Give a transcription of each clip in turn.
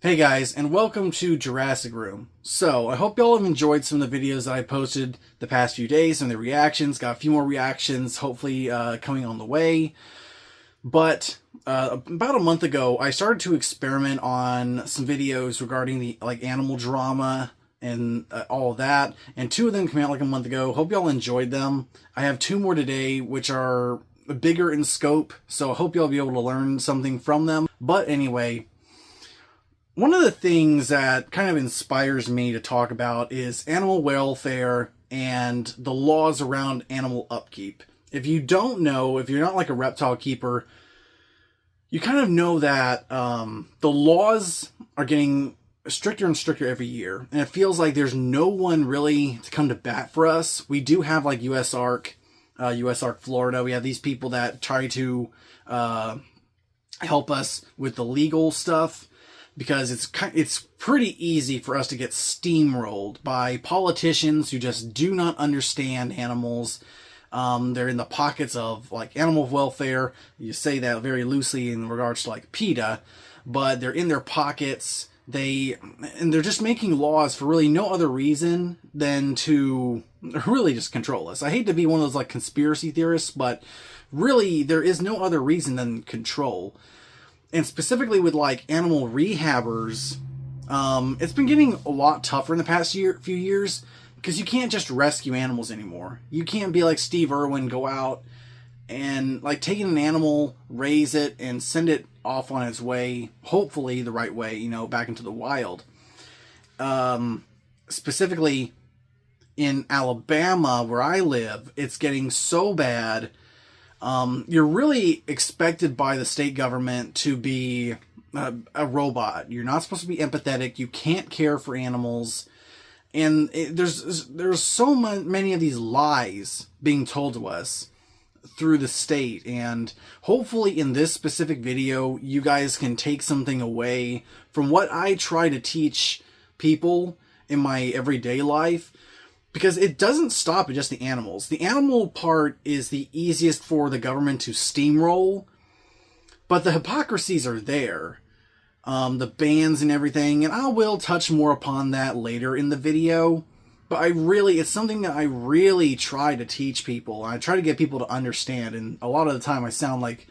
Hey guys, and welcome to Jurassic Room. So, I hope y'all have enjoyed some of the videos that I posted the past few days and the reactions. Got a few more reactions, hopefully coming on the way. But about a month ago, I started to experiment on some videos regarding the animal drama and all of that. And two of them came out like a month ago. Hope y'all enjoyed them. I have two more today, which are bigger in scope. So I hope y'all be able to learn something from them. But anyway, one of the things that kind of inspires me to talk about is animal welfare and the laws around animal upkeep. If you don't know, if you're not like a reptile keeper, you kind of know that the laws are getting stricter and stricter every year. And it feels like there's no one really to come to bat for us. We do have like USARK Florida. We have these people that try to help us with the legal stuff, because it's pretty easy for us to get steamrolled by politicians who just do not understand animals. They're in the pockets of like animal welfare. You say that very loosely in regards to like PETA, but they're in their pockets. They're just making laws for really no other reason than to really just control us. I hate to be one of those like conspiracy theorists, but really there is no other reason than control. And specifically with like animal rehabbers, it's been getting a lot tougher in the past few years, because you can't just rescue animals anymore. You can't be like Steve Irwin, go out and like take an animal, raise it, and send it off on its way, hopefully the right way, back into the wild. Specifically in Alabama, where I live, it's getting so bad. You're really expected by the state government to be a robot. You're not supposed to be empathetic. You can't care for animals. And there's so many of these lies being told to us through the state. And hopefully in this specific video, you guys can take something away from what I try to teach people in my everyday life. Because it doesn't stop at just the animals. The animal part is the easiest for the government to steamroll, but the hypocrisies are there. The bans and everything, and I will touch more upon that later in the video. But it's something that I really try to teach people. I try to get people to understand, and a lot of the time I sound like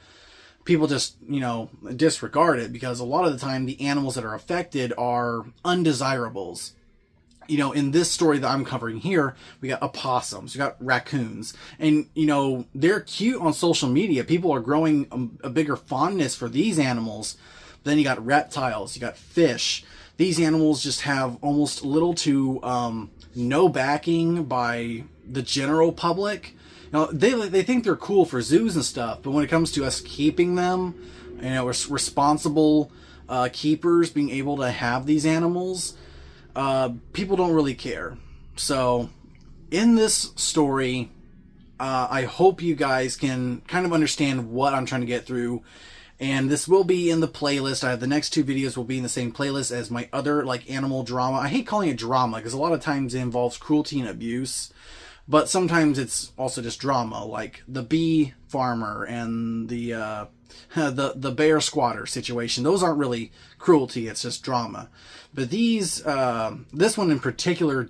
people just, disregard it, because a lot of the time the animals that are affected are undesirables. In this story that I'm covering here, we got opossums, we got raccoons, and, they're cute on social media. People are growing a bigger fondness for these animals. Then you got reptiles, you got fish. These animals just have almost little to no backing by the general public. They think they're cool for zoos and stuff, but when it comes to us keeping them, responsible keepers being able to have these animals, people don't really care. So in this story, I hope you guys can kind of understand what I'm trying to get through. And this will be in the playlist. The next two videos will be in the same playlist as my other animal drama. I hate calling it drama because a lot of times it involves cruelty and abuse, but sometimes it's also just drama, like the bee farmer and the bear squatter situation. Those aren't really cruelty, it's just drama. But this one in particular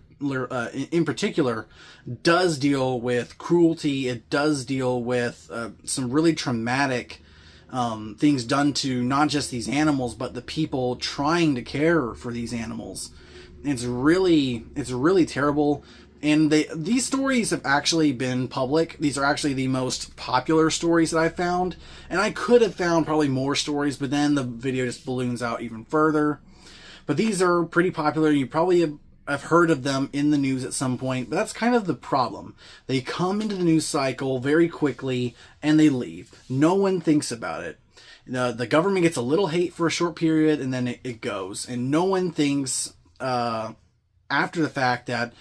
does deal with cruelty. It does deal with some really traumatic things done to not just these animals, but the people trying to care for these animals. It's really terrible. And these stories have actually been public. These are actually the most popular stories that I found. And I could have found probably more stories, but then the video just balloons out even further. But these are pretty popular. You probably have heard of them in the news at some point. But that's kind of the problem. They come into the news cycle very quickly and they leave. No one thinks about it. The government gets a little hate for a short period and then it goes. And no one thinks after the fact that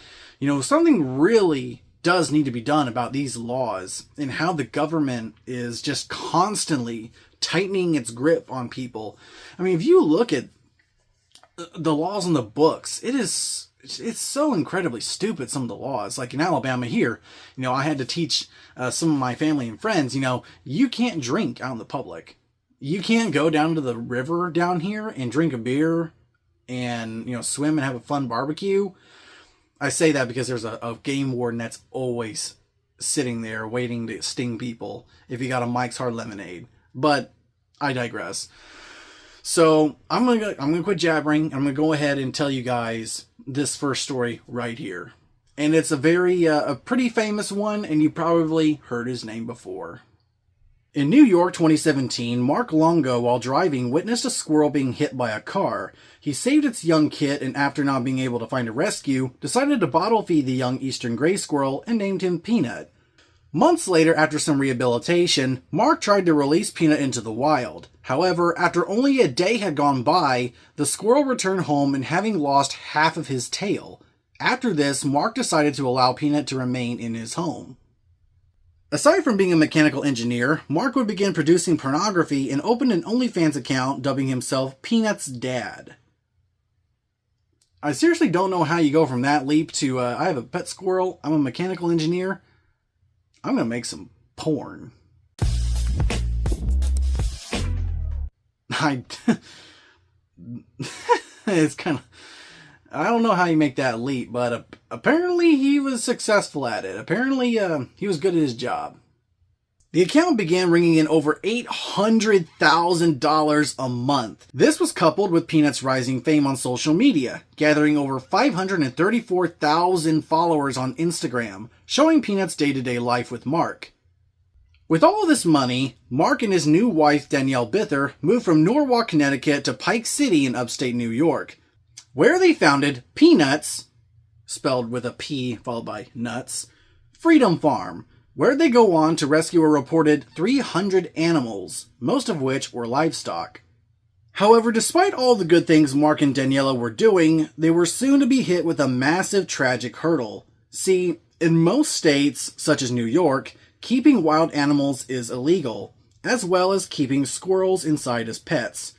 something really does need to be done about these laws and how the government is just constantly tightening its grip on people. I mean, if you look at the laws in the books, it's so incredibly stupid, some of the laws. Like in Alabama here, I had to teach some of my family and friends, you can't drink out in the public. You can't go down to the river down here and drink a beer and, swim and have a fun barbecue. I say that because there's a game warden that's always sitting there waiting to sting people if you got a Mike's Hard Lemonade. But I digress. So I'm gonna quit jabbering. I'm gonna go ahead and tell you guys this first story right here, and it's a pretty famous one, and you probably heard his name before. In New York 2017, Mark Longo, while driving, witnessed a squirrel being hit by a car. He saved its young kit, and after not being able to find a rescue, decided to bottle feed the young eastern gray squirrel and named him Peanut. Months later, after some rehabilitation, Mark tried to release Peanut into the wild. However, after only a day had gone by, the squirrel returned home and having lost half of his tail. After this, Mark decided to allow Peanut to remain in his home. Aside from being a mechanical engineer, Mark would begin producing pornography and opened an OnlyFans account dubbing himself Peanut's Dad. I seriously don't know how you go from that leap to, I have a pet squirrel, I'm a mechanical engineer, I'm going to make some porn. It's kind of, I don't know how you make that leap, but apparently he was successful at it. Apparently he was good at his job. The account began bringing in over $800,000 a month. This was coupled with Peanut's rising fame on social media, gathering over 534,000 followers on Instagram, showing Peanut's day-to-day life with Mark. With all of this money, Mark and his new wife Danielle Bither moved from Norwalk, Connecticut to Pike City in upstate New York, where they founded Peanuts, spelled with a P followed by nuts, Freedom Farm, where they go on to rescue a reported 300 animals, most of which were livestock. However, despite all the good things Mark and Daniela were doing, they were soon to be hit with a massive tragic hurdle. See, in most states, such as New York, keeping wild animals is illegal, as well as keeping squirrels inside as pets.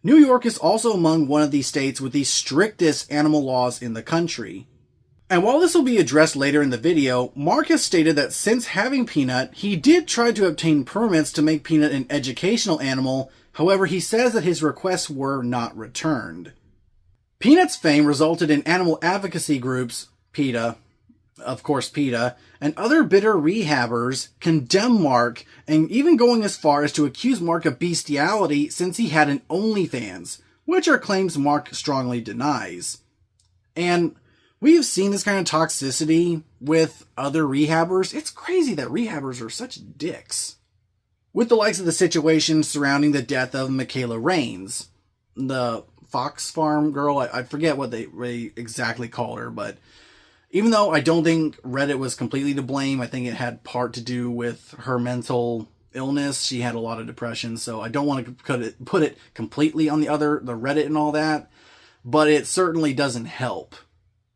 New York is also among one of these states with the strictest animal laws in the country. And while this will be addressed later in the video, Mark has stated that since having Peanut, he did try to obtain permits to make Peanut an educational animal. However, he says that his requests were not returned. Peanut's fame resulted in animal advocacy groups, PETA, of course PETA, and other bitter rehabbers condemn Mark, and even going as far as to accuse Mark of bestiality since he had an OnlyFans, which are claims Mark strongly denies. And we've seen this kind of toxicity with other rehabbers. It's crazy that rehabbers are such dicks. With the likes of the situation surrounding the death of Michaela Raines, the Fox Farm girl, I forget what they exactly called her, but even though I don't think Reddit was completely to blame, I think it had part to do with her mental illness. She had a lot of depression, so I don't want to put it completely on the Reddit and all that, but it certainly doesn't help.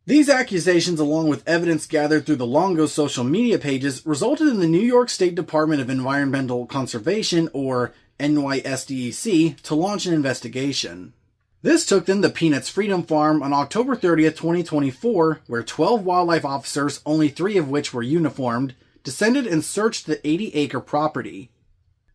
These accusations, along with evidence gathered through the Longo social media pages, resulted in the New York State Department of Environmental Conservation, or NYSDEC, to launch an investigation. This took them to Peanut's Freedom Farm on October 30th, 2024, where 12 wildlife officers, only 3 of which were uniformed, descended and searched the 80-acre property.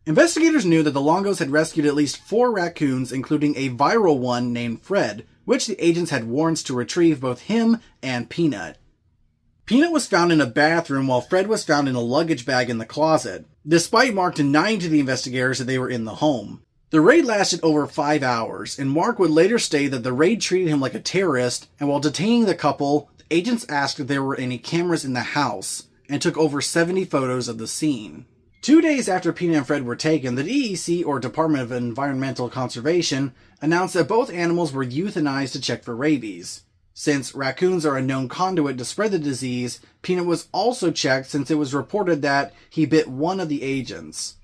Investigators knew that the Longos had rescued at least 4 raccoons, including a viral one named Fred, which the agents had warrants to retrieve both him and Peanut. Peanut was found in a bathroom while Fred was found in a luggage bag in the closet, despite Mark denying to the investigators that they were in the home. The raid lasted over 5 hours, and Mark would later state that the raid treated him like a terrorist, and while detaining the couple, the agents asked if there were any cameras in the house, and took over 70 photos of the scene. 2 days after Peanut and Fred were taken, the DEC, or Department of Environmental Conservation, announced that both animals were euthanized to check for rabies. Since raccoons are a known conduit to spread the disease, Peanut was also checked since it was reported that he bit one of the agents.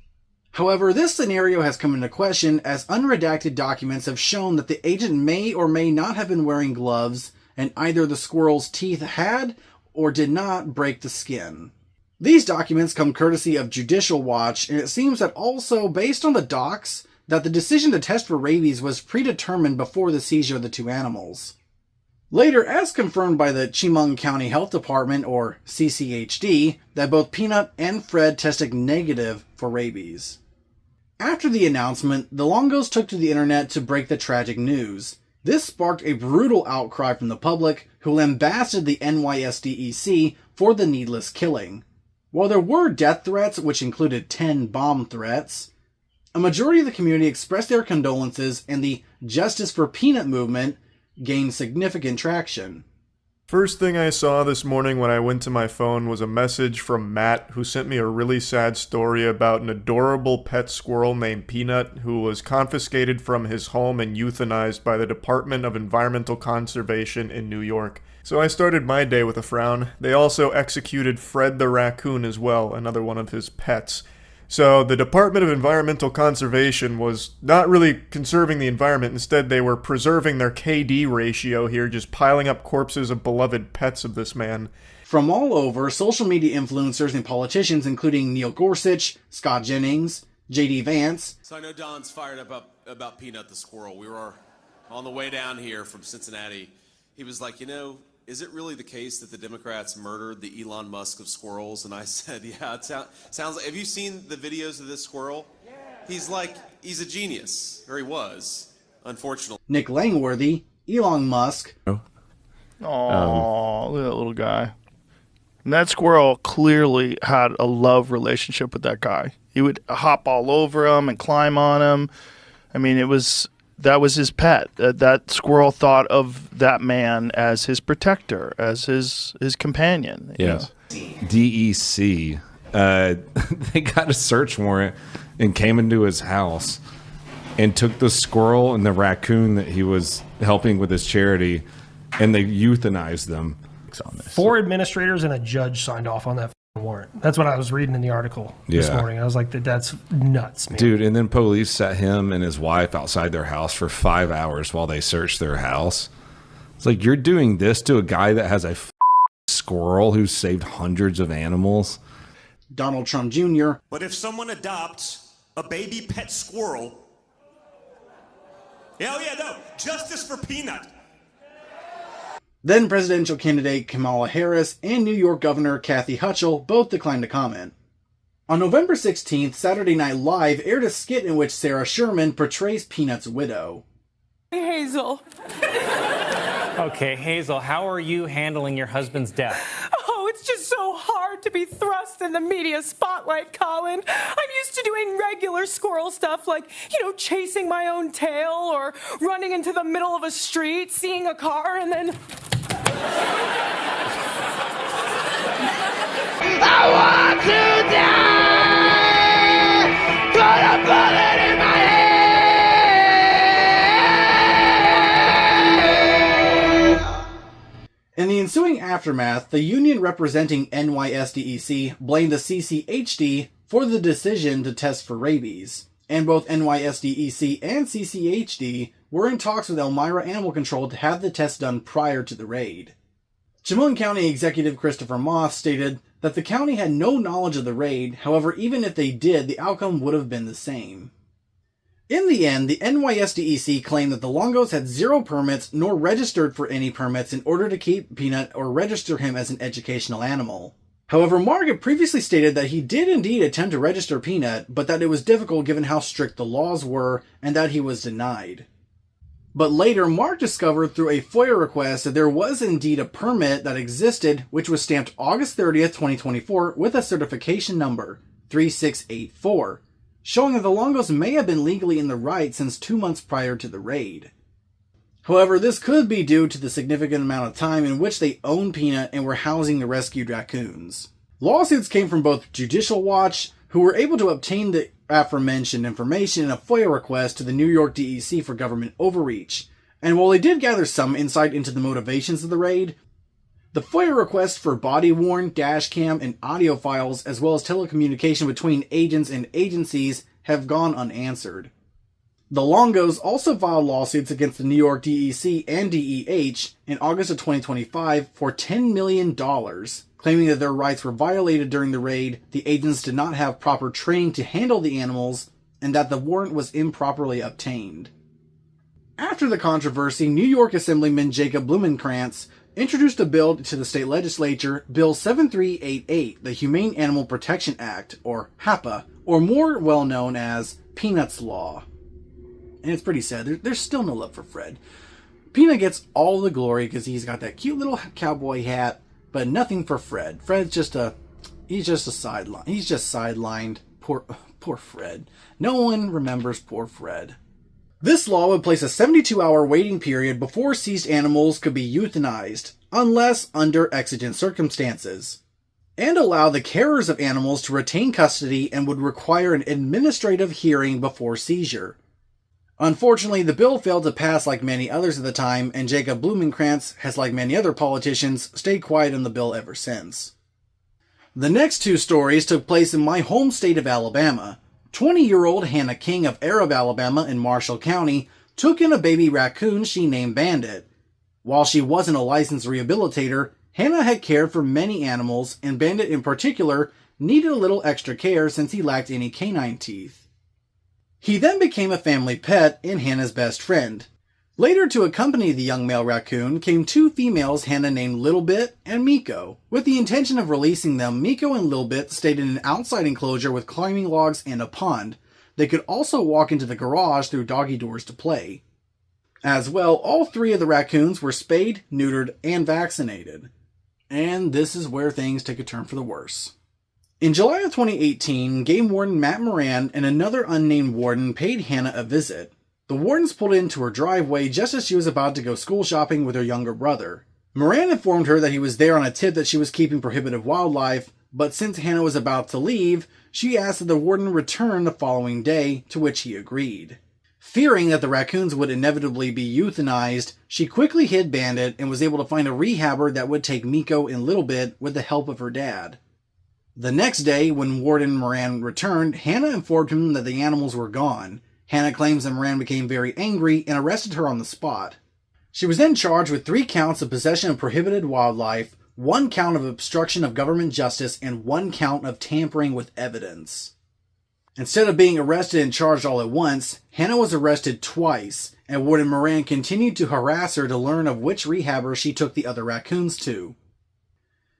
However, this scenario has come into question as unredacted documents have shown that the agent may or may not have been wearing gloves, and either the squirrel's teeth had or did not break the skin. These documents come courtesy of Judicial Watch, and it seems that also, based on the docs, that the decision to test for rabies was predetermined before the seizure of the 2 animals. Later, as confirmed by the Chemung County Health Department, or CCHD, that both Peanut and Fred tested negative for rabies. After the announcement, the Longos took to the internet to break the tragic news. This sparked a brutal outcry from the public, who lambasted the NYSDEC for the needless killing. While there were death threats, which included 10 bomb threats, a majority of the community expressed their condolences, and the Justice for Peanut movement gained significant traction. First thing I saw this morning when I went to my phone was a message from Matt, who sent me a really sad story about an adorable pet squirrel named Peanut who was confiscated from his home and euthanized by the Department of Environmental Conservation in New York. So I started my day with a frown. They also executed Fred the raccoon as well, another one of his pets. So the Department of Environmental Conservation was not really conserving the environment. Instead, they were preserving their KD ratio here, just piling up corpses of beloved pets of this man. From all over, social media influencers and politicians, including Neil Gorsuch, Scott Jennings, J.D. Vance. So I know Don's fired up about Peanut the squirrel. We were on the way down here from Cincinnati. He was like, is it really the case that the Democrats murdered the Elon Musk of squirrels? And I said, yeah, it sounds like, have you seen the videos of this squirrel? Yeah. He's a genius, or he was, unfortunately. Nick Langworthy, Elon Musk. Oh, look at that little guy. And that squirrel clearly had a love relationship with that guy. He would hop all over him and climb on him. I mean, that was his pet. That squirrel thought of that man as his protector, as his companion. Yeah. DEC. They got a search warrant and came into his house and took the squirrel and the raccoon that he was helping with his charity, and they euthanized them. On this. 4 administrators and a judge signed off on that warrant. That's what I was reading in the article this morning. I was like, that's nuts, man. Dude, and then police set him and his wife outside their house for 5 hours while they searched their house. It's like, you're doing this to a guy that has a squirrel who's saved hundreds of animals. Donald Trump Jr. But if someone adopts a baby pet squirrel, justice for Peanut. Then presidential candidate Kamala Harris and New York Governor Kathy Hochul both declined to comment. On November 16th, Saturday Night Live aired a skit in which Sarah Sherman portrays Peanut's widow. Hey, Hazel. Okay, Hazel, how are you handling your husband's death? Oh, it's just so hard to be thrust in the media spotlight, Colin. I'm used to doing regular squirrel stuff like, chasing my own tail or running into the middle of a street, seeing a car, and then... I want to die! Put a bullet in my head! In the ensuing aftermath, the union representing NYSDEC blamed the CCHD for the decision to test for rabies, and both NYSDEC and CCHD were in talks with Elmira Animal Control to have the test done prior to the raid. Chemung County Executive Christopher Moss stated that the county had no knowledge of the raid, however, even if they did, the outcome would have been the same. In the end, the NYSDEC claimed that the Longos had 0 permits nor registered for any permits in order to keep Peanut or register him as an educational animal. However, Mark had previously stated that he did indeed attempt to register Peanut, but that it was difficult given how strict the laws were and that he was denied. But later, Mark discovered through a FOIA request that there was indeed a permit that existed, which was stamped August 30th, 2024 with a certification number 3684, showing that the Longos may have been legally in the right since 2 months prior to the raid. However, this could be due to the significant amount of time in which they owned Peanut and were housing the rescued raccoons. Lawsuits came from both Judicial Watch, who were able to obtain the aforementioned information in a FOIA request to the New York DEC for government overreach, and while they did gather some insight into the motivations of the raid, the FOIA request for body-worn, dashcam, and audio files, as well as telecommunication between agents and agencies, have gone unanswered. The Longos also filed lawsuits against the New York DEC and DEH in August of 2025 for $10 million, claiming that their rights were violated during the raid, the agents did not have proper training to handle the animals, and that the warrant was improperly obtained. After the controversy, New York Assemblyman Jacob Blumenkrantz introduced a bill to the state legislature, Bill 7388, the Humane Animal Protection Act, or HAPA, or more well known as Peanut's Law. And it's pretty sad, there's still no love for Fred. Peanut gets all the glory because he's got that cute little cowboy hat, but nothing for Fred. Fred's just a sideline. He's just sidelined. Poor Fred. No one remembers poor Fred. This law would place a 72-hour waiting period before seized animals could be euthanized, unless under exigent circumstances, and allow the carers of animals to retain custody and would require an administrative hearing before seizure. Unfortunately, the bill failed to pass like many others at the time, and Jacob Blumenkrantz has, like many other politicians, stayed quiet on the bill ever since. The next two stories took place in my home state of Alabama. 20-year-old Hannah King of Arab, Alabama in Marshall County took in a baby raccoon she named Bandit. While she wasn't a licensed rehabilitator, Hannah had cared for many animals, and Bandit in particular needed a little extra care since he lacked any canine teeth. He then became a family pet and Hannah's best friend. Later, to accompany the young male raccoon came two females Hannah named Little Bit and Miko. With the intention of releasing them, Miko and Little Bit stayed in an outside enclosure with climbing logs and a pond. They could also walk into the garage through doggy doors to play. As well, all three of the raccoons were spayed, neutered, and vaccinated. And this is where things take a turn for the worse. In July of 2018, Game Warden Matt Moran and another unnamed warden paid Hannah a visit. The wardens pulled into her driveway just as she was about to go school shopping with her younger brother. Moran informed her that he was there on a tip that she was keeping prohibited wildlife, but since Hannah was about to leave, she asked that the warden return the following day, to which he agreed. Fearing that the raccoons would inevitably be euthanized, she quickly hid Bandit and was able to find a rehabber that would take Miko and Little Bit with the help of her dad. The next day, when Warden Moran returned, Hannah informed him that the animals were gone. Hannah claims that Moran became very angry and arrested her on the spot. She was then charged with 3 counts of possession of prohibited wildlife, 1 count of obstruction of government justice, and 1 count of tampering with evidence. Instead of being arrested and charged all at once, Hannah was arrested twice, and Warden Moran continued to harass her to learn of which rehabber she took the other raccoons to,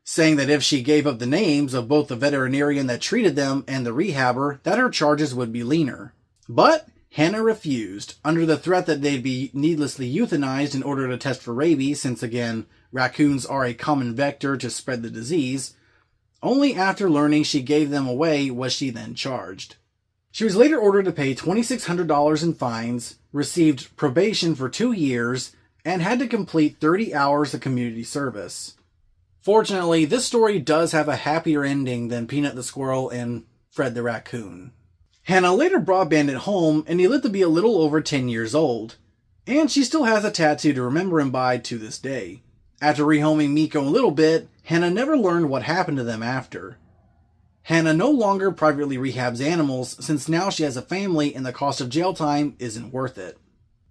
saying that if she gave up the names of both the veterinarian that treated them and the rehabber, that her charges would be leaner. But Hannah refused, under the threat that they'd be needlessly euthanized in order to test for rabies, since again, raccoons are a common vector to spread the disease. Only after learning she gave them away was she then charged. She was later ordered to pay $2,600 in fines, received probation for 2 years, and had to complete 30 hours of community service. Fortunately, this story does have a happier ending than Peanut the Squirrel and Fred the Raccoon. Hannah later brought Bandit home, and he lived to be a little over 10 years old. And she still has a tattoo to remember him by to this day. After rehoming Miko a little bit, Hannah never learned what happened to them after. Hannah no longer privately rehabs animals, since now she has a family and the cost of jail time isn't worth it.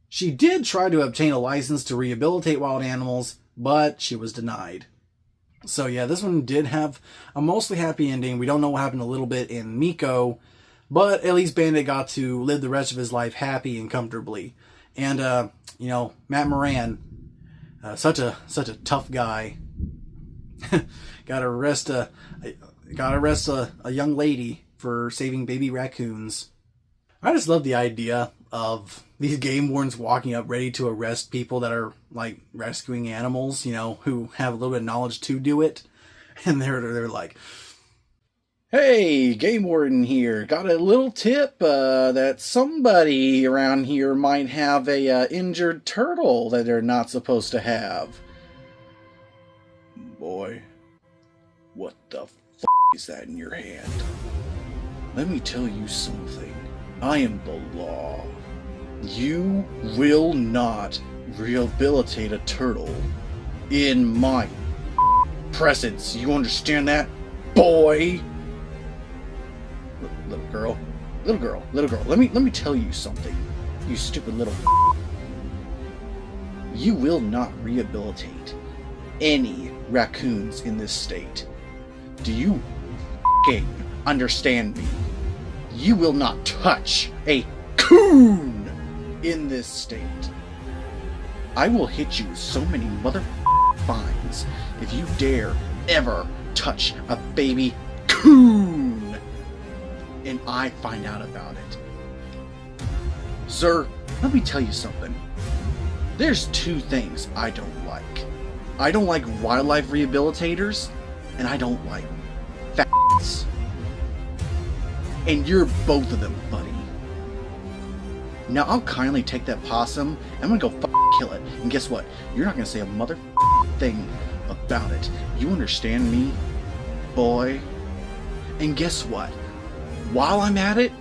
She did try to obtain a license to rehabilitate wild animals, but she was denied. So yeah, this one did have a mostly happy ending. We don't know what happened a little bit in Miko, but at least Bandit got to live the rest of his life happy and comfortably. And, Matt Moran, such a tough guy. Gotta arrest a young lady for saving baby raccoons. I just love the idea of these game wardens walking up ready to arrest people that are, like, rescuing animals, who have a little bit of knowledge to do it. And they're like, hey, game warden here. Got a little tip that somebody around here might have a injured turtle that they're not supposed to have. Boy, what the f*** is that in your hand? Let me tell you something. I am the law. You will not rehabilitate a turtle in my presence. You understand that, boy? Little girl. Let me tell you something. You stupid little. You will not rehabilitate any raccoons in this state. Do you understand me? You will not touch a coon in this state. I will hit you with so many fines if you dare ever touch a baby coon and I find out about it. Sir, let me tell you something. There's two things I don't like. I don't like wildlife rehabilitators, and I don't like f***s. And you're both of them, buddy. Now I'll kindly take that possum, and I'm gonna go kill it. And guess what? You're not gonna say a mother thing about it. You understand me, boy? And guess what? While I'm at it,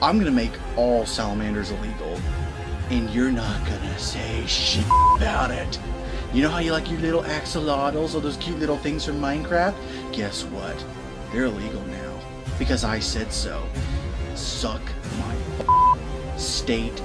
I'm gonna make all salamanders illegal. And you're not gonna say shit about it. You know how you like your little axolotls or those cute little things from Minecraft? Guess what? They're illegal now. Because I said so. Suck my state.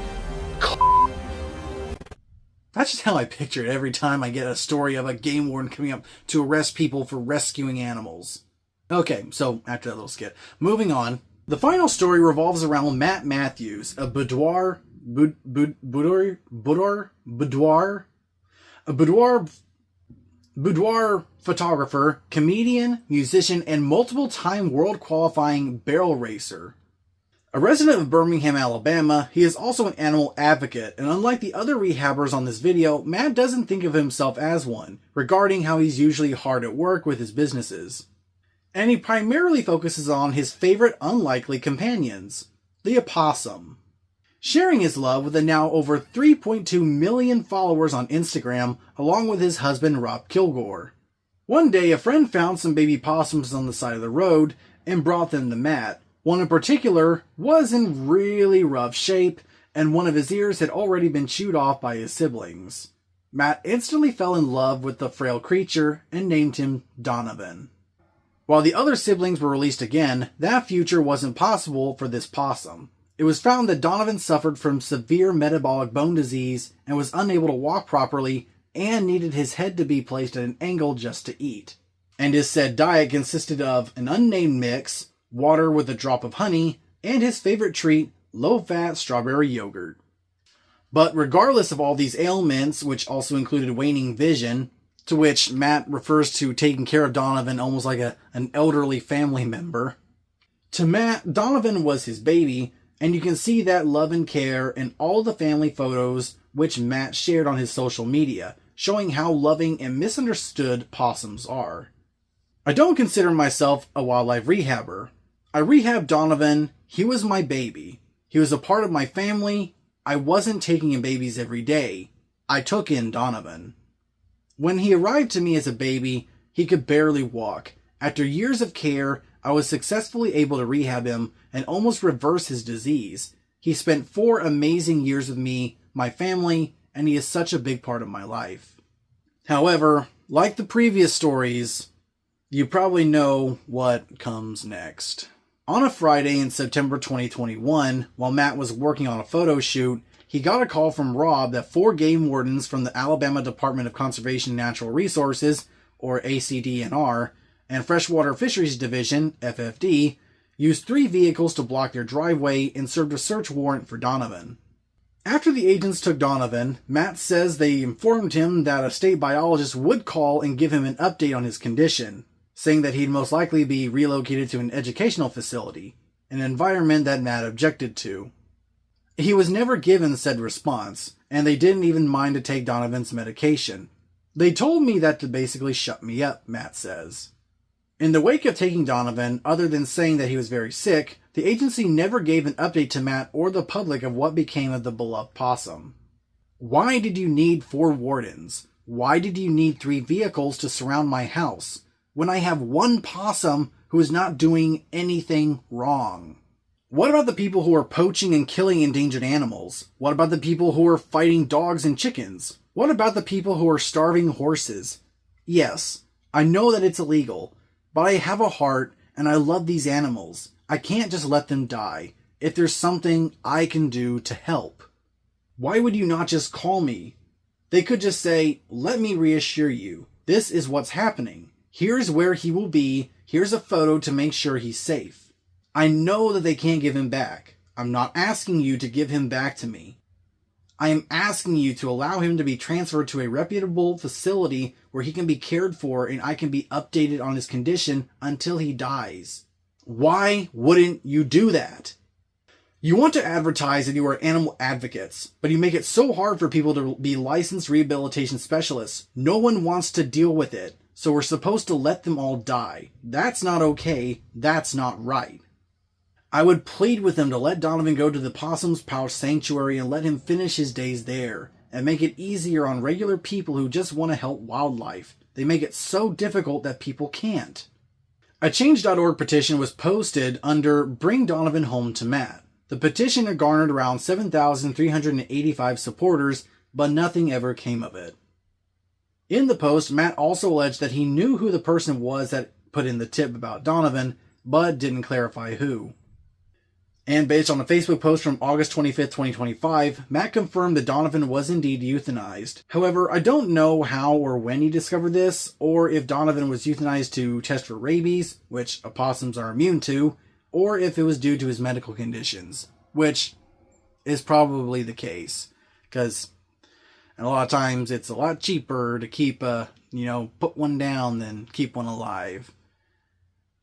That's just how I picture it every time I get a story of a game warden coming up to arrest people for rescuing animals. Okay, so after that little skit, moving on. The final story revolves around Matt Matthews, a boudoir photographer, comedian, musician, and multiple-time world qualifying barrel racer. A resident of Birmingham, Alabama, he is also an animal advocate, and unlike the other rehabbers on this video, Matt doesn't think of himself as one, regarding how he's usually hard at work with his businesses. And he primarily focuses on his favorite unlikely companions, the opossum. Sharing his love with the now over 3.2 million followers on Instagram, along with his husband Rob Kilgore. One day, a friend found some baby possums on the side of the road and brought them to Matt. One in particular was in really rough shape, and one of his ears had already been chewed off by his siblings. Matt instantly fell in love with the frail creature and named him Donovan. While the other siblings were released again, that future wasn't possible for this possum. It was found that Donovan suffered from severe metabolic bone disease and was unable to walk properly and needed his head to be placed at an angle just to eat. And his said diet consisted of an unnamed mix, water with a drop of honey, and his favorite treat, low-fat strawberry yogurt. But regardless of all these ailments, which also included waning vision, to which Matt refers to taking care of Donovan almost like an elderly family member, to Matt, Donovan was his baby, and you can see that love and care in all the family photos which Matt shared on his social media, showing how loving and misunderstood possums are. I don't consider myself a wildlife rehabber. I rehabbed Donovan. He was my baby. He was a part of my family. I wasn't taking in babies every day. I took in Donovan. When he arrived to me as a baby, he could barely walk. After years of care, I was successfully able to rehab him and almost reverse his disease. He spent 4 amazing years with me, my family, and he is such a big part of my life. However, like the previous stories, you probably know what comes next. On a Friday in September 2021, while Matt was working on a photo shoot, he got a call from Rob that 4 game wardens from the Alabama Department of Conservation and Natural Resources, or ACDNR, and Freshwater Fisheries Division, FFD, used 3 vehicles to block their driveway and served a search warrant for Donovan. After the agents took Donovan, Matt says they informed him that a state biologist would call and give him an update on his condition, saying that he'd most likely be relocated to an educational facility, an environment that Matt objected to. He was never given said response, and they didn't even mind to take Donovan's medication. They told me that to basically shut me up, Matt says. In the wake of taking Donovan, other than saying that he was very sick, the agency never gave an update to Matt or the public of what became of the beloved possum. Why did you need 4 wardens? Why did you need 3 vehicles to surround my house, when I have 1 possum who is not doing anything wrong? What about the people who are poaching and killing endangered animals? What about the people who are fighting dogs and chickens? What about the people who are starving horses? Yes, I know that it's illegal, but I have a heart and I love these animals. I can't just let them die. If there's something I can do to help. Why would you not just call me? They could just say, let me reassure you, this is what's happening. Here's where he will be. Here's a photo to make sure he's safe. I know that they can't give him back. I'm not asking you to give him back to me. I am asking you to allow him to be transferred to a reputable facility where he can be cared for and I can be updated on his condition until he dies. Why wouldn't you do that? You want to advertise that you are animal advocates, but you make it so hard for people to be licensed rehabilitation specialists. No one wants to deal with it, so we're supposed to let them all die. That's not okay. That's not right. I would plead with them to let Donovan go to the Possum's Pouch Sanctuary and let him finish his days there, and make it easier on regular people who just want to help wildlife. They make it so difficult that people can't. A Change.org petition was posted under Bring Donovan Home to Matt. The petition had garnered around 7,385 supporters, but nothing ever came of it. In the post, Matt also alleged that he knew who the person was that put in the tip about Donovan, but didn't clarify who. And based on a Facebook post from August 25th, 2025, Matt confirmed that Donovan was indeed euthanized. However, I don't know how or when he discovered this, or if Donovan was euthanized to test for rabies, which opossums are immune to, or if it was due to his medical conditions, which is probably the case, because a lot of times it's a lot cheaper to keep put one down than keep one alive,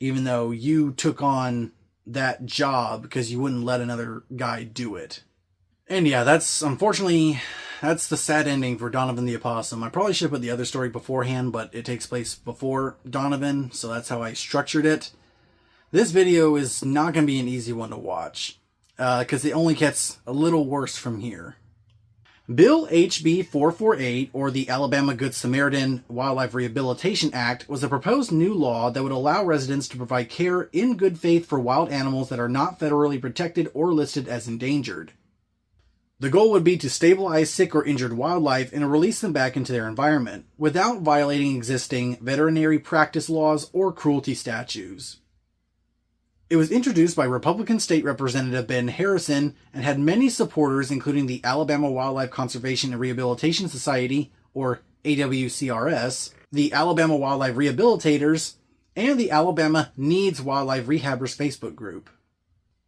even though you took on that job because you wouldn't let another guy do it. And yeah, that's the sad ending for Donovan the Opossum. I probably should have put the other story beforehand, but it takes place before Donovan, so that's how I structured it. This video is not going to be an easy one to watch, because it only gets a little worse from here. Bill HB 448, or the Alabama Good Samaritan Wildlife Rehabilitation Act, was a proposed new law that would allow residents to provide care in good faith for wild animals that are not federally protected or listed as endangered. The goal would be to stabilize sick or injured wildlife and release them back into their environment, without violating existing veterinary practice laws or cruelty statutes. It was introduced by Republican State Representative Ben Harrison and had many supporters, including the Alabama Wildlife Conservation and Rehabilitation Society, or AWCRS, the Alabama Wildlife Rehabilitators, and the Alabama Needs Wildlife Rehabbers Facebook group.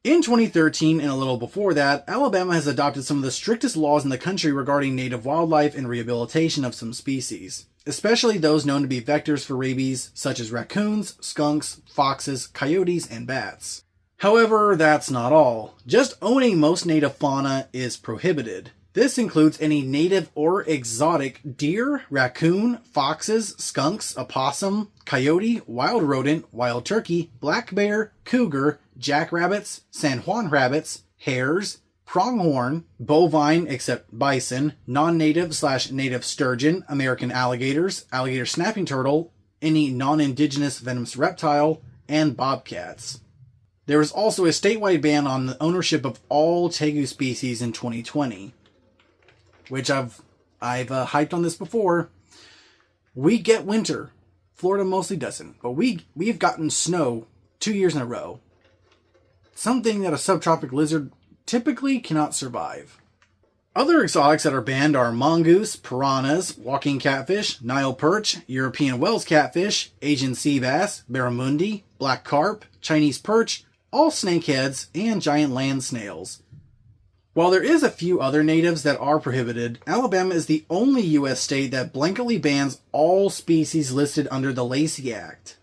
In 2013, and a little before that, Alabama has adopted some of the strictest laws in the country regarding native wildlife and rehabilitation of some species, especially those known to be vectors for rabies, such as raccoons, skunks, foxes, coyotes, and bats. However, that's not all. Just owning most native fauna is prohibited. This includes any native or exotic deer, raccoon, foxes, skunks, opossum, coyote, wild rodent, wild turkey, black bear, cougar, jackrabbits, San Juan rabbits, hares, pronghorn, bovine except bison, non-native/native sturgeon, American alligators, alligator snapping turtle, any non-indigenous venomous reptile, and bobcats. There was also a statewide ban on the ownership of all tegu species in 2020, which I've hyped on this before. We get winter. Florida mostly doesn't, but we've gotten snow 2 years in a row. Something that a subtropic lizard typically cannot survive. Other exotics that are banned are mongoose, piranhas, walking catfish, Nile perch, European Wells catfish, Asian sea bass, barramundi, black carp, Chinese perch, all snakeheads, and giant land snails. While there is a few other natives that are prohibited, Alabama is the only U.S. state that blanketly bans all species listed under the Lacey Act,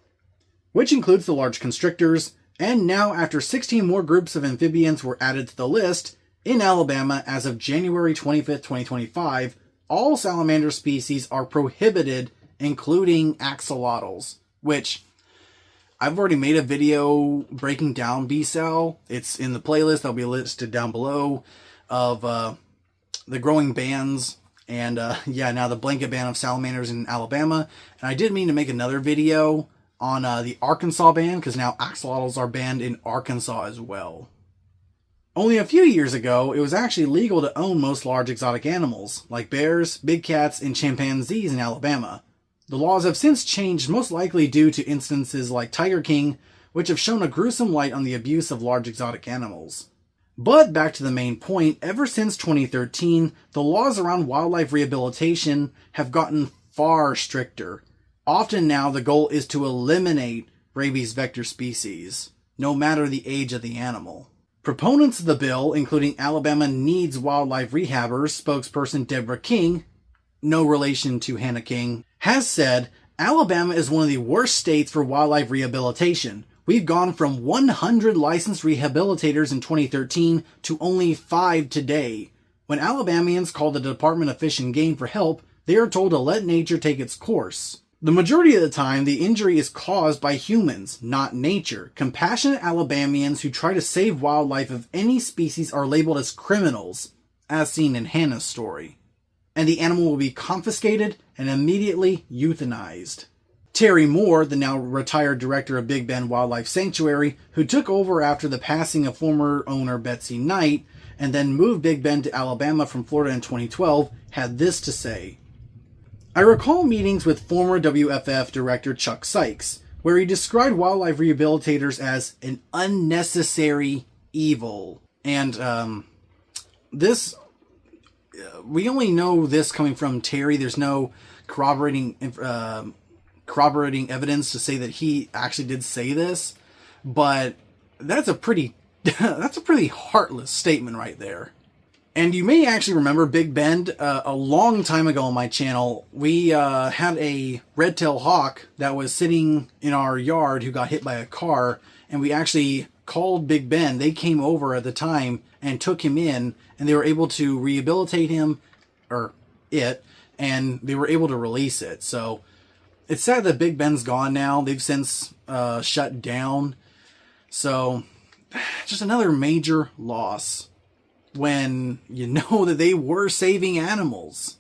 which includes the large constrictors. And now, after 16 more groups of amphibians were added to the list, in Alabama as of January 25th, 2025, all salamander species are prohibited, including axolotls, which I've already made a video breaking down B-Sal. It's in the playlist, that'll be listed down below, of the growing bans, and now the blanket ban of salamanders in Alabama. And I did mean to make another video on the Arkansas ban, because now axolotls are banned in Arkansas as well. Only a few years ago, it was actually legal to own most large exotic animals, like bears, big cats, and chimpanzees in Alabama. The laws have since changed, most likely due to instances like Tiger King, which have shown a gruesome light on the abuse of large exotic animals. But back to the main point, ever since 2013, the laws around wildlife rehabilitation have gotten far stricter. Often now, the goal is to eliminate rabies vector species, no matter the age of the animal. Proponents of the bill, including Alabama Needs Wildlife Rehabbers spokesperson Deborah King, no relation to Hannah King, has said, Alabama is one of the worst states for wildlife rehabilitation. We've gone from 100 licensed rehabilitators in 2013 to only 5 today. When Alabamians call the Department of Fish and Game for help, they are told to let nature take its course. The majority of the time, the injury is caused by humans, not nature. Compassionate Alabamians who try to save wildlife of any species are labeled as criminals, as seen in Hannah's story. And the animal will be confiscated and immediately euthanized. Terry Moore, the now retired director of Big Bend Wildlife Sanctuary, who took over after the passing of former owner Betsy Knight, and then moved Big Bend to Alabama from Florida in 2012, had this to say. I recall meetings with former WFF director Chuck Sykes, where he described wildlife rehabilitators as an unnecessary evil. And this, we only know this coming from Terry. There's no corroborating evidence to say that he actually did say this, but that's a pretty heartless statement right there. And you may actually remember Big Bend. A long time ago on my channel, we had a red-tailed hawk that was sitting in our yard who got hit by a car, and we actually called Big Bend. They came over at the time and took him in, and they were able to rehabilitate him, and they were able to release it. So it's sad that Big Bend's gone now. They've since shut down. So just another major loss when you know that they were saving animals.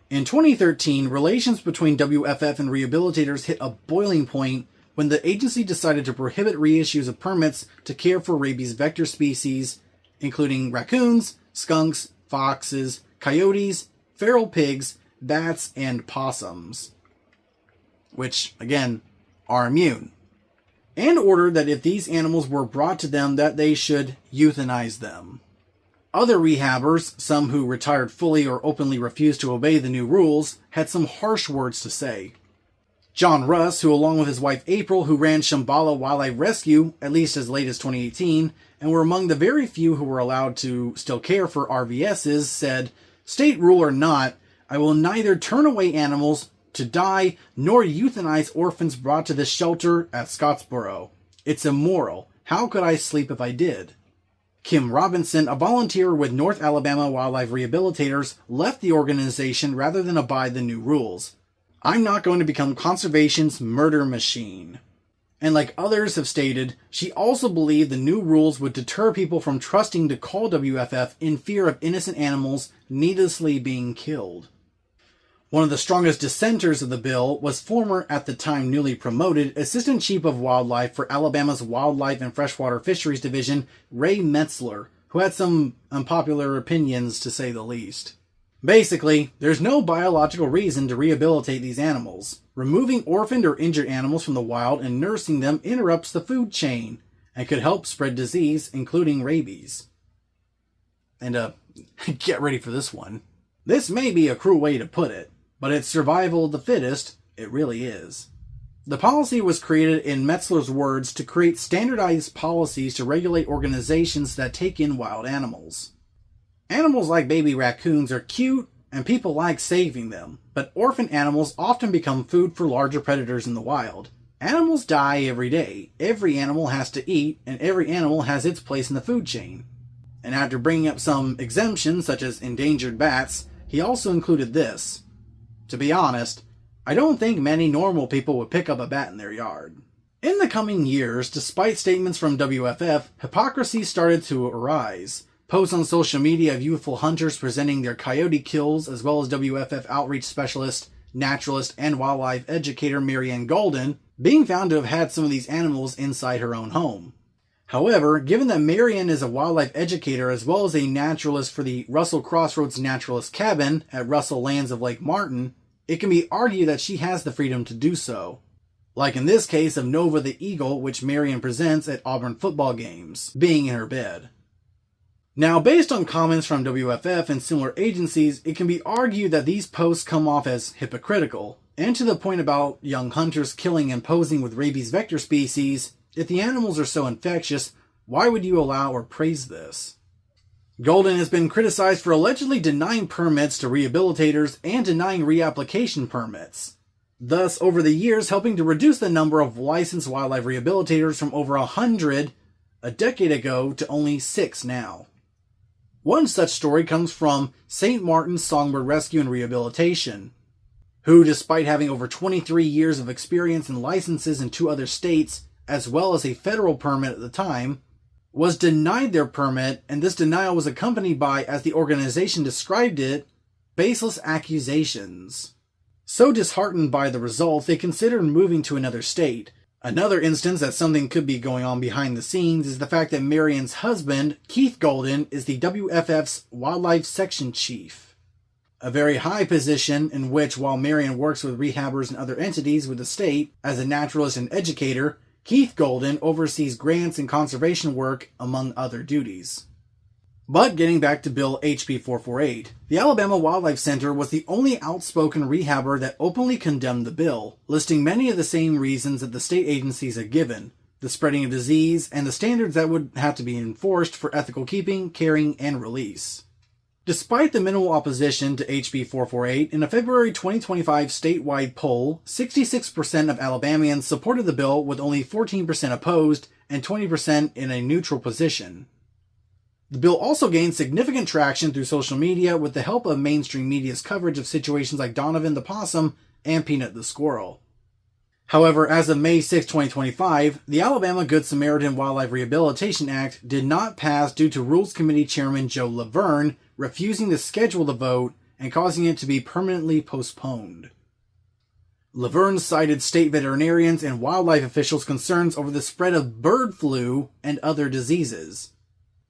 In 2013, relations between WFF and rehabilitators hit a boiling point when the agency decided to prohibit reissues of permits to care for rabies vector species, including raccoons, skunks, foxes, coyotes, feral pigs, bats, and possums, which, again, are immune, and ordered that if these animals were brought to them that they should euthanize them. Other rehabbers, some who retired fully or openly refused to obey the new rules, had some harsh words to say. John Russ, who along with his wife April, who ran Shambhala Wildlife Rescue at least as late as 2018, and were among the very few who were allowed to still care for RVSs, said, "State rule or not, I will neither turn away animals to die nor euthanize orphans brought to this shelter at Scottsboro. It's immoral. How could I sleep if I did?" Kim Robinson, a volunteer with North Alabama Wildlife Rehabilitators, left the organization rather than abide the new rules. "I'm not going to become conservation's murder machine." And like others have stated, she also believed the new rules would deter people from trusting to call WFF in fear of innocent animals needlessly being killed. One of the strongest dissenters of the bill was former, at the time newly promoted, Assistant Chief of Wildlife for Alabama's Wildlife and Freshwater Fisheries Division, Ray Metzler, who had some unpopular opinions to say the least. Basically, there's no biological reason to rehabilitate these animals. Removing orphaned or injured animals from the wild and nursing them interrupts the food chain, and could help spread disease, including rabies. And get ready for this one. This may be a cruel way to put it, but it's survival of the fittest, it really is. The policy was created, in Metzler's words, to create standardized policies to regulate organizations that take in wild animals. Animals like baby raccoons are cute, and people like saving them, but orphan animals often become food for larger predators in the wild. Animals die every day. Every animal has to eat, and every animal has its place in the food chain. And after bringing up some exemptions, such as endangered bats, he also included this. To be honest, I don't think many normal people would pick up a bat in their yard. In the coming years, despite statements from WFF, hypocrisy started to arise. Posts on social media of youthful hunters presenting their coyote kills, as well as WFF outreach specialist, naturalist, and wildlife educator Marianne Golden being found to have had some of these animals inside her own home. However, given that Marianne is a wildlife educator as well as a naturalist for the Russell Crossroads Naturalist Cabin at Russell Lands of Lake Martin, it can be argued that she has the freedom to do so. Like in this case of Nova the Eagle, which Marianne presents at Auburn football games, being in her bed. Now, based on comments from WFF and similar agencies, it can be argued that these posts come off as hypocritical, and to the point about young hunters killing and posing with rabies vector species. If the animals are so infectious, why would you allow or praise this? Golden has been criticized for allegedly denying permits to rehabilitators and denying reapplication permits. thus over the years helping to reduce the number of licensed wildlife rehabilitators from over 100 a decade ago to only 6 now. One such story comes from St. Martin's Songbird Rescue and Rehabilitation, who, despite having over 23 years of experience and licenses in 2 other states, as well as a federal permit at the time, was denied their permit, and this denial was accompanied by, as the organization described it, baseless accusations. So disheartened by the results, they considered moving to another state. Another instance that something could be going on behind the scenes is the fact that Marion's husband, Keith Golden, is the WFF's Wildlife Section Chief. A very high position in which, while Marion works with rehabbers and other entities with the state as a naturalist and educator, Keith Golden oversees grants and conservation work, among other duties. But getting back to Bill HB 448, the Alabama Wildlife Center was the only outspoken rehabber that openly condemned the bill, listing many of the same reasons that the state agencies had given: the spreading of disease and the standards that would have to be enforced for ethical keeping, caring, and release. Despite the minimal opposition to HB 448, in a February 2025 statewide poll, 66% of Alabamians supported the bill, with only 14% opposed and 20% in a neutral position. The bill also gained significant traction through social media with the help of mainstream media's coverage of situations like Donovan the possum and Peanut the squirrel. However, as of May 6, 2025, the Alabama Good Samaritan Wildlife Rehabilitation Act did not pass due to Rules Committee Chairman Joe Laverne refusing to schedule the vote and causing it to be permanently postponed. Laverne cited state veterinarians and wildlife officials' concerns over the spread of bird flu and other diseases.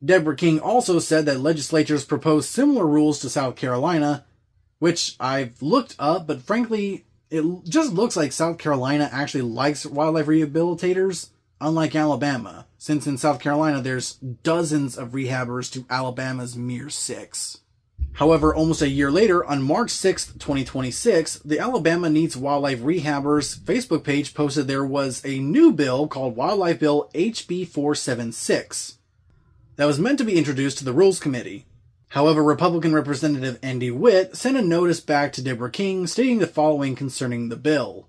Deborah King also said that legislatures proposed similar rules to South Carolina, which I've looked up, but frankly, it just looks like South Carolina actually likes wildlife rehabilitators, unlike Alabama, since in South Carolina there's dozens of rehabbers to Alabama's mere 6. However, almost a year later, on March 6, 2026, the Alabama Needs Wildlife Rehabbers Facebook page posted there was a new bill called Wildlife Bill HB 476 that was meant to be introduced to the Rules Committee. However, Republican Representative Andy Witt sent a notice back to Deborah King stating the following concerning the bill.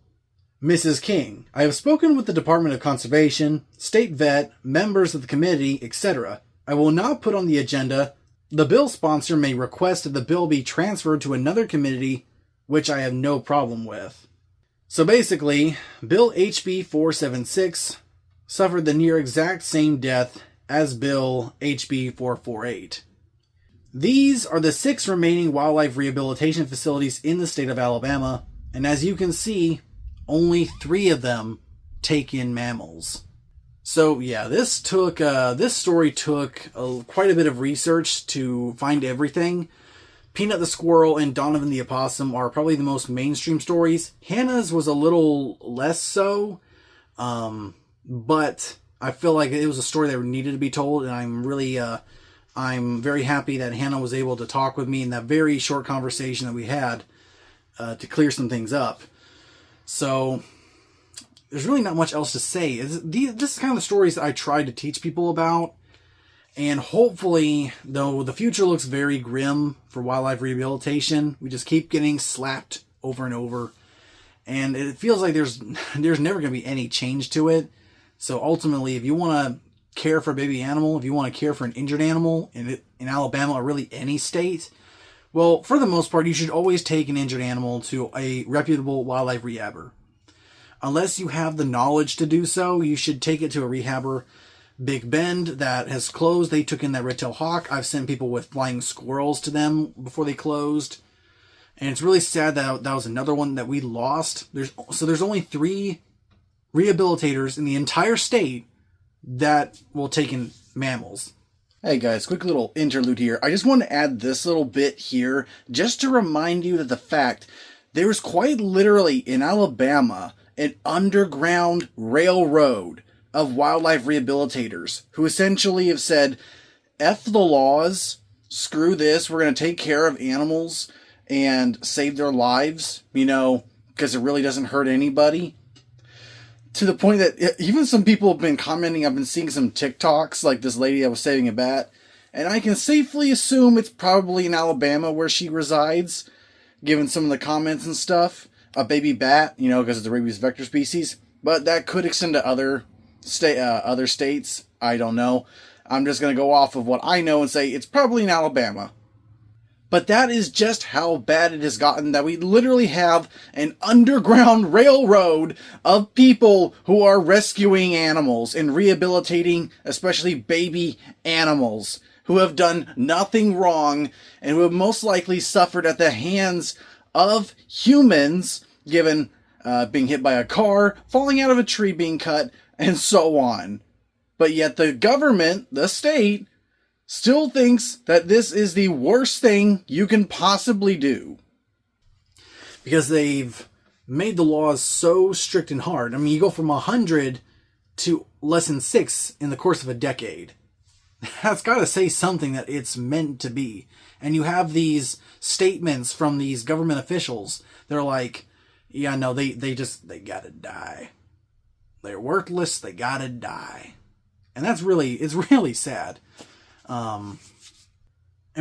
Mrs. King, I have spoken with the Department of Conservation, State Vet, members of the committee, etc. I will not put on the agenda. The bill sponsor may request that the bill be transferred to another committee, which I have no problem with. So basically, Bill HB 476 suffered the near exact same death as Bill HB 448. These are the 6 remaining wildlife rehabilitation facilities in the state of Alabama, and as you can see, only 3 of them take in mammals. So yeah, this story took quite a bit of research to find everything. Peanut the squirrel and Donovan the opossum are probably the most mainstream stories. Hannah's was a little less so, but I feel like it was a story that needed to be told, and I'm very happy that Hannah was able to talk with me in that very short conversation that we had to clear some things up. So there's really not much else to say. This is kind of the stories that I tried to teach people about, and hopefully, though the future looks very grim for wildlife rehabilitation, we just keep getting slapped over and over, and it feels like there's never going to be any change to it. So ultimately, if you want to care for a baby animal, if you want to care for an injured animal in Alabama or really any state, well, for the most part, you should always take an injured animal to a reputable wildlife rehabber. Unless you have the knowledge to do so, you should take it to a rehabber. Big Bend, that has closed, they took in that red-tailed hawk. I've sent people with flying squirrels to them before they closed. And it's really sad that was another one that we lost. There's only 3 rehabilitators in the entire state that will take in mammals. Hey guys, quick little interlude here. I just want to add this little bit here just to remind you that the fact there is quite literally in Alabama an underground railroad of wildlife rehabilitators who essentially have said, F the laws, screw this, we're going to take care of animals and save their lives, because it really doesn't hurt anybody. To the point that even some people have been commenting, I've been seeing some TikToks, like this lady that was saving a bat, and I can safely assume it's probably in Alabama where she resides, given some of the comments and stuff. a baby bat, you know, because it's a rabies vector species, but that could extend to other states. I don't know. I'm just going to go off of what I know and say it's probably in Alabama. But that is just how bad it has gotten, that we literally have an underground railroad of people who are rescuing animals and rehabilitating, especially baby animals, who have done nothing wrong and who have most likely suffered at the hands of humans, given being hit by a car, falling out of a tree, being cut, and so on. But yet the government, the state, still thinks that this is the worst thing you can possibly do. Because they've made the laws so strict and hard. I mean, you go from 100 to less than 6 in the course of a decade. That's got to say something that it's meant to be. And you have these statements from these government officials. They're like, yeah, no, they gotta die. They're worthless, they gotta die. And it's really sad. And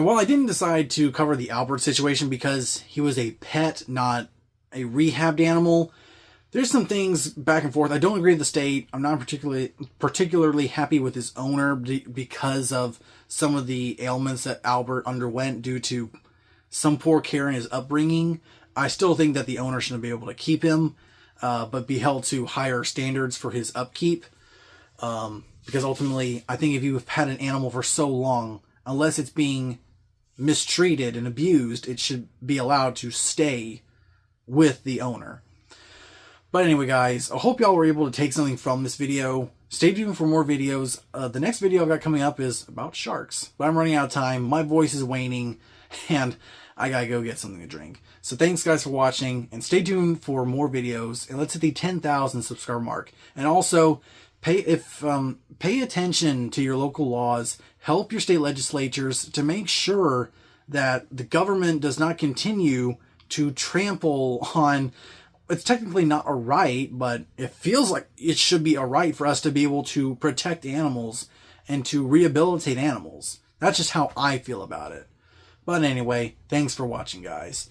while I didn't decide to cover the Albert situation because he was a pet, not a rehabbed animal, there's some things back and forth. I don't agree with the state. I'm not particularly happy with his owner because of some of the ailments that Albert underwent due to some poor care in his upbringing. I still think that the owner shouldn't be able to keep him, but be held to higher standards for his upkeep. Because ultimately, I think if you've had an animal for so long, unless it's being mistreated and abused, it should be allowed to stay with the owner. But anyway, guys, I hope y'all were able to take something from this video. Stay tuned for more videos. The next video I've got coming up is about sharks. But I'm running out of time. My voice is waning, and I gotta go get something to drink. So thanks, guys, for watching, and stay tuned for more videos. And let's hit the 10,000 subscriber mark. And also, pay attention to your local laws. Help your state legislatures to make sure that the government does not continue to trample on. It's technically not a right, but it feels like it should be a right for us to be able to protect animals and to rehabilitate animals. That's just how I feel about it. But anyway, thanks for watching, guys.